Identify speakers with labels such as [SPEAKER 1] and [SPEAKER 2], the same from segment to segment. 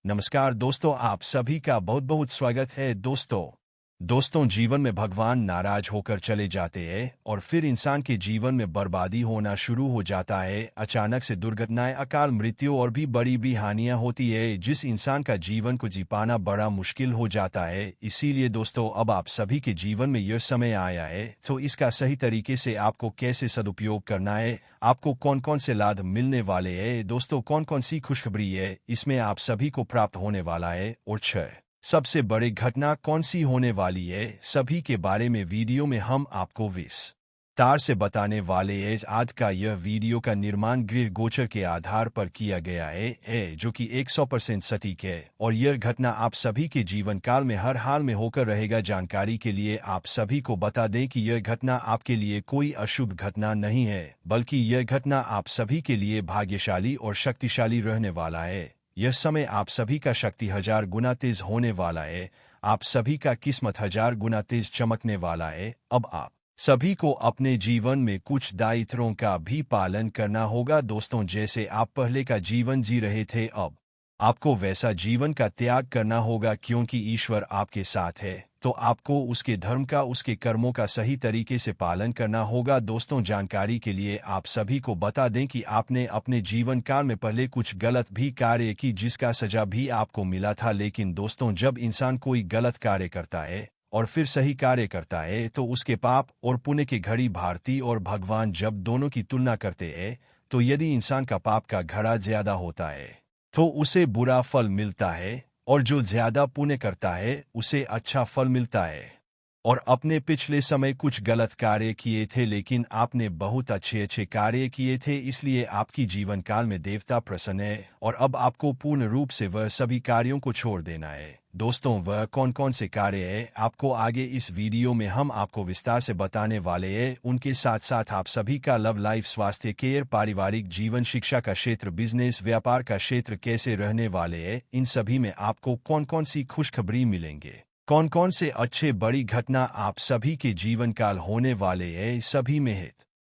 [SPEAKER 1] नमस्कार दोस्तों, आप सभी का बहुत बहुत स्वागत है दोस्तों जीवन में भगवान नाराज होकर चले जाते हैं और फिर इंसान के जीवन में बर्बादी होना शुरू हो जाता है। अचानक से दुर्घटनाएं, अकाल मृत्यु और भी बड़ी हानियां होती है, जिस इंसान का जीवन को जी पाना बड़ा मुश्किल हो जाता है। इसीलिए दोस्तों, अब आप सभी के जीवन में यह समय आया है, तो इसका सही तरीके से आपको कैसे सदुपयोग करना है, आपको कौन कौन से लाभ मिलने वाले हैं, दोस्तों कौन कौन सी खुशखबरी है इसमें आप सभी को प्राप्त होने वाला है, और 6 सबसे बड़ी घटना कौन सी होने वाली है, सभी के बारे में वीडियो में हम आपको विस्तार से बताने वाले हैं। आज का यह वीडियो का निर्माण गृह गोचर के आधार पर किया गया है जो कि 100% सटीक है, और यह घटना आप सभी के जीवन काल में हर हाल में होकर रहेगा। जानकारी के लिए आप सभी को बता दें कि यह घटना आपके लिए कोई अशुभ घटना नहीं है, बल्कि यह घटना आप सभी के लिए भाग्यशाली और शक्तिशाली रहने वाला है। यह समय आप सभी का शक्ति 1000 गुना तेज होने वाला है, आप सभी का किस्मत 1000 गुना तेज चमकने वाला है। अब आप सभी को अपने जीवन में कुछ दायित्वों का भी पालन करना होगा दोस्तों। जैसे आप पहले का जीवन जी रहे थे, अब आपको वैसा जीवन का त्याग करना होगा, क्योंकि ईश्वर आपके साथ है, तो आपको उसके धर्म का, उसके कर्मों का सही तरीके से पालन करना होगा दोस्तों। जानकारी के लिए आप सभी को बता दें कि आपने अपने जीवन काल में पहले कुछ गलत भी कार्य की, जिसका सजा भी आपको मिला था। लेकिन दोस्तों, जब इंसान कोई गलत कार्य करता है और फिर सही कार्य करता है, तो उसके पाप और पुण्य की घड़ी भारती और भगवान जब दोनों की तुलना करते हैं, तो यदि इंसान का पाप का घड़ा ज्यादा होता है तो उसे बुरा फल मिलता है, और जो ज्यादा पुण्य करता है उसे अच्छा फल मिलता है। और अपने पिछले समय कुछ गलत कार्य किए थे, लेकिन आपने बहुत अच्छे अच्छे कार्य किए थे, इसलिए आपकी जीवन काल में देवता प्रसन्न है, और अब आपको पूर्ण रूप से वह सभी कार्यों को छोड़ देना है। दोस्तों, वह कौन कौन से कार्य है, आपको आगे इस वीडियो में हम आपको विस्तार से बताने वाले हैं। उनके साथ साथ आप सभी का लव लाइफ, स्वास्थ्य केयर, पारिवारिक जीवन, शिक्षा का क्षेत्र, बिजनेस, व्यापार का क्षेत्र कैसे रहने वाले हैं, इन सभी में आपको कौन कौन सी खुशखबरी मिलेंगे, कौन कौन से अच्छे बड़ी घटना आप सभी के जीवन काल होने वाले हैं, सभी में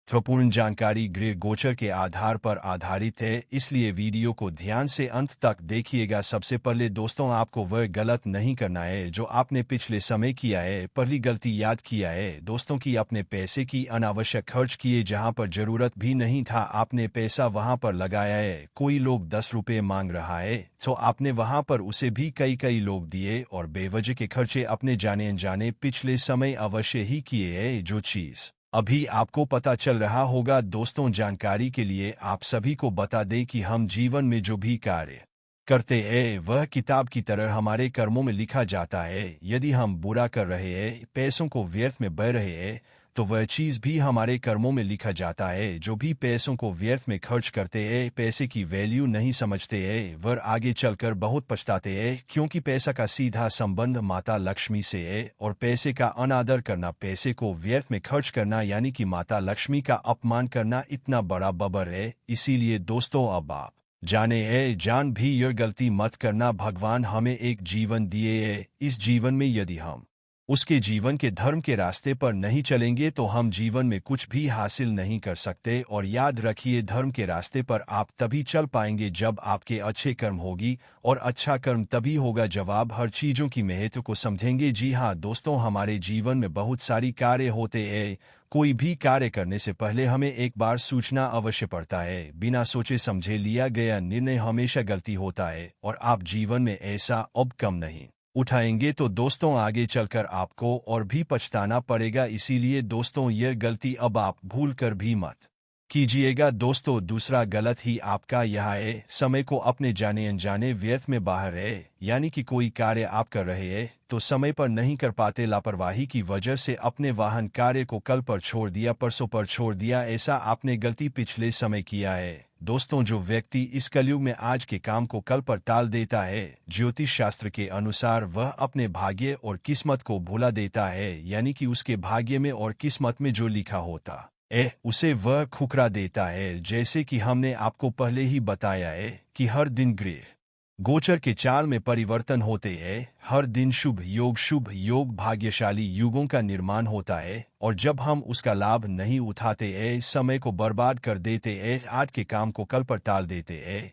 [SPEAKER 1] महत्वपूर्ण जानकारी गृह गोचर के आधार पर आधारित है, इसलिए वीडियो को ध्यान से अंत तक देखिएगा। सबसे पहले दोस्तों, आपको वह गलत नहीं करना है जो आपने पिछले समय किया है। पहली गलती याद किया है दोस्तों कि अपने पैसे की अनावश्यक खर्च किए, जहां पर जरूरत भी नहीं था आपने पैसा वहां पर लगाया है। कोई लोग 10 रुपये मांग रहा है तो आपने वहां पर उसे भी कई लोग दिए, और बेवजह के खर्चे अपने जाने अनजाने पिछले समय अवश्य ही किए है, जो चीज अभी आपको पता चल रहा होगा। दोस्तों, जानकारी के लिए आप सभी को बता दें कि हम जीवन में जो भी कार्य करते हैं वह किताब की तरह हमारे कर्मों में लिखा जाता है। यदि हम बुरा कर रहे हैं, पैसों को व्यर्थ में बह रहे हैं, तो वह चीज़ भी हमारे कर्मों में लिखा जाता है। जो भी पैसों को व्यर्थ में खर्च करते हैं, पैसे की वैल्यू नहीं समझते हैं, वह आगे चलकर बहुत पछताते हैं, क्योंकि पैसा का सीधा संबंध माता लक्ष्मी से है, और पैसे का अनादर करना, पैसे को व्यर्थ में खर्च करना, यानी कि माता लक्ष्मी का अपमान करना इतना बड़ा बबर है। इसीलिए दोस्तों, अब आप जान भी यह गलती मत करना। भगवान हमें एक जीवन दिए है, इस जीवन में यदि हम उसके जीवन के धर्म के रास्ते पर नहीं चलेंगे तो हम जीवन में कुछ भी हासिल नहीं कर सकते। और याद रखिए, धर्म के रास्ते पर आप तभी चल पाएंगे जब आपके अच्छे कर्म होगी, और अच्छा कर्म तभी होगा जब आप हर चीज़ों की महत्व को समझेंगे। जी हाँ दोस्तों, हमारे जीवन में बहुत सारी कार्य होते हैं। कोई भी कार्य करने से पहले हमें एक बार सोचना अवश्य पड़ता है। बिना सोचे समझे लिया गया निर्णय हमेशा गलती होता है, और आप जीवन में ऐसा अब कम नहीं उठाएंगे तो दोस्तों आगे चलकर आपको और भी पछताना पड़ेगा। इसीलिए दोस्तों, यह गलती अब आप भूल कर भी मत कीजिएगा। दोस्तों, दूसरा गलत ही आपका यह है, समय को अपने जाने अनजाने व्यर्थ में बाहर है, यानी कि कोई कार्य आप कर रहे हैं तो समय पर नहीं कर पाते, लापरवाही की वजह से अपने वाहन कार्य को कल पर छोड़ दिया, परसों पर छोड़ दिया, ऐसा आपने गलती पिछले समय किया है। दोस्तों, जो व्यक्ति इस कलयुग में आज के काम को कल पर टाल देता है, ज्योतिष शास्त्र के अनुसार वह अपने भाग्य और किस्मत को भुला देता है, यानी कि उसके भाग्य में और किस्मत में जो लिखा होता उसे वह ठुकरा देता है। जैसे कि हमने आपको पहले ही बताया है कि हर दिन गृह गोचर के चाल में परिवर्तन होते हैं, हर दिन शुभ योग भाग्यशाली युगों का निर्माण होता है, और जब हम उसका लाभ नहीं उठाते हैं, समय को बर्बाद कर देते हैं, आज के काम को कल पर टाल देते हैं,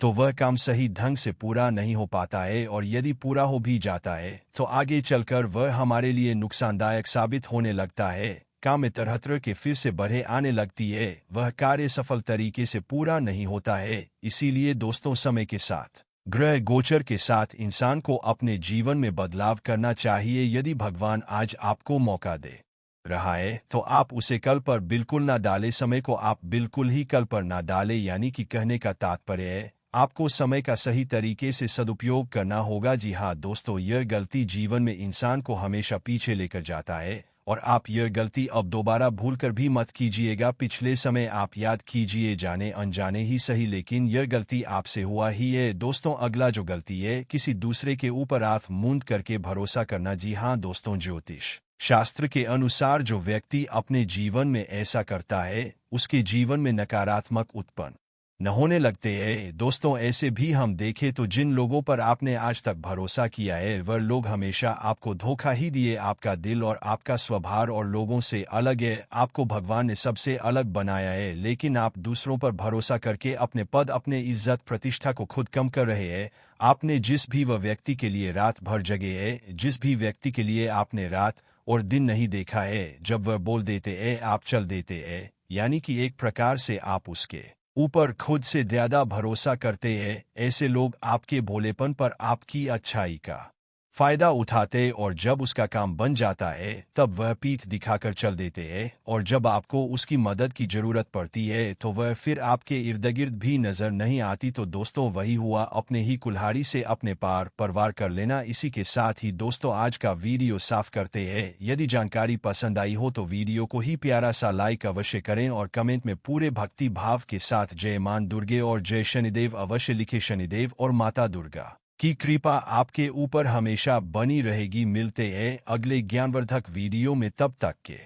[SPEAKER 1] तो वह काम सही ढंग से पूरा नहीं हो पाता है, और यदि पूरा हो भी जाता है तो आगे चलकर वह हमारे लिए नुकसानदायक साबित होने लगता है। काम में तरह के फिर से बढ़े आने लगती है, वह कार्य सफल तरीके से पूरा नहीं होता है। इसीलिए दोस्तों, समय के साथ, ग्रह गोचर के साथ इंसान को अपने जीवन में बदलाव करना चाहिए। यदि भगवान आज आपको मौका दे रहा है तो आप उसे कल पर बिल्कुल ना डालें। समय को आप बिल्कुल ही कल पर ना डालें, यानी कि कहने का तात्पर्य है आपको समय का सही तरीके से सदुपयोग करना होगा। जी हाँ दोस्तों, यह गलती जीवन में इंसान को हमेशा पीछे लेकर जाता है, और आप यह गलती अब दोबारा भूलकर भी मत कीजिएगा। पिछले समय आप याद कीजिए, जाने अनजाने ही सही, लेकिन यह गलती आपसे हुआ ही है। दोस्तों, अगला जो गलती है, किसी दूसरे के ऊपर आंख मूंद करके भरोसा करना। जी हाँ दोस्तों, ज्योतिष शास्त्र के अनुसार जो व्यक्ति अपने जीवन में ऐसा करता है उसके जीवन में नकारात्मक उत्पन्न न होने लगते हैं। दोस्तों, ऐसे भी हम देखें तो जिन लोगों पर आपने आज तक भरोसा किया है वह लोग हमेशा आपको धोखा ही दिए। आपका दिल और आपका स्वभाव और लोगों से अलग है, आपको भगवान ने सबसे अलग बनाया है, लेकिन आप दूसरों पर भरोसा करके अपने पद, अपने इज्जत प्रतिष्ठा को खुद कम कर रहे हैं। आपने जिस भी वह व्यक्ति के लिए रात भर जगे है, जिस भी व्यक्ति के लिए आपने रात और दिन नहीं देखा है, जब वह बोल देते हैं आप चल देते हैं, यानी कि एक प्रकार से आप उसके ऊपर खुद से ज्यादा भरोसा करते हैं। ऐसे लोग आपके भोलेपन पर आपकी अच्छाई का फायदा उठाते, और जब उसका काम बन जाता है तब वह पीठ दिखाकर चल देते हैं, और जब आपको उसकी मदद की जरूरत पड़ती है तो वह फिर आपके इर्द गिर्द भी नजर नहीं आती। तो दोस्तों, वही हुआ, अपने ही कुल्हाड़ी से अपने पार परवार कर लेना। इसी के साथ ही दोस्तों, आज का वीडियो साफ करते हैं। यदि जानकारी पसंद आई हो तो वीडियो को ही प्यारा सा लाइक अवश्य करें, और कमेंट में पूरे भक्ति भाव के साथ जय मां दुर्गे और जय शनिदेव अवश्य लिखे। शनिदेव और माता दुर्गा की कृपा आपके ऊपर हमेशा बनी रहेगी। मिलते हैं अगले ज्ञानवर्धक वीडियो में, तब तक के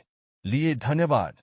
[SPEAKER 1] लिए धन्यवाद।